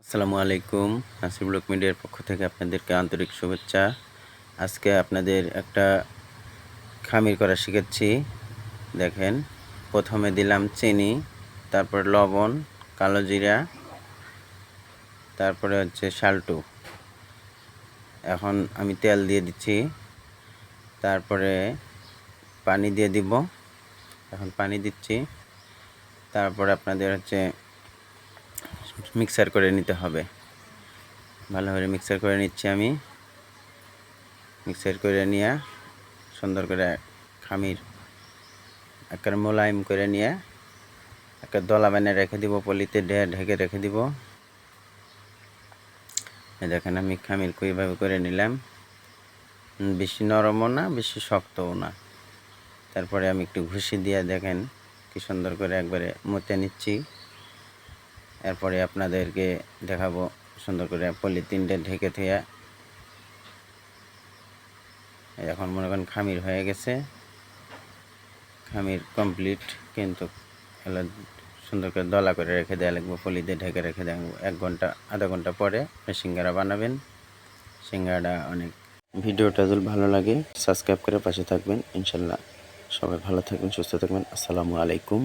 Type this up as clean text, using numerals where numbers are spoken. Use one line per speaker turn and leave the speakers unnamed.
আসসালামু আলাইকুম। নাসির ব্লক মিডিয়ার পক্ষ থেকে আপনাদেরকে আন্তরিক শুভেচ্ছা। আজকে আপনাদের একটা খামির করা শিখাচ্ছি। দেখেন, প্রথমে দিলাম চিনি, তারপর লবণ, কালো জিরা, তারপরে হচ্ছে শালটু। এখন আমি তেল দিয়ে দিচ্ছি, তারপরে পানি দিয়ে দিব। এখন পানি দিচ্ছি, তারপরে আপনাদের হচ্ছে মিক্সার করে নিতে হবে। ভালোভাবে মিক্সার করে নিচ্ছি আমি। মিক্সার করে নিয়ে সুন্দর করে খামির একটা মোলায়েম করে নিয়ে একটা দলা বানিয়ে রেখে দিব, পলিতে ঢেকে রেখে দিব। দেখেন আমি খামির কীভাবে করে নিলাম, বেশি নরমও না বেশি শক্তও না। তারপরে আমি একটু ঘুষি দিয়ে দেখেন কি সুন্দর করে একবারে মতে নিচ্ছি। এরপরে আপনাদেরকে দেখাবো সুন্দর করে পলিথিনটা ঢেকে থুয়ে। এখন মনে করেন খামির হয়ে গেছে, খামির কমপ্লিট। কিন্তু এগুলো সুন্দর করে দলা করে রেখে দেওয়া লাগবে, পলি দিয়ে ঢেকে রেখে দেওয়া লাগবে। 1 ঘন্টা আধা ঘন্টা পরে সিঙ্গারা বানাবেন। সিঙ্গারাটা অনেক। ভিডিওটা যদি ভালো লাগে সাবস্ক্রাইব করে পাশে থাকবেন। ইনশাল্লাহ সবাই ভালো থাকবেন, সুস্থ থাকবেন। আসসালামু আলাইকুম।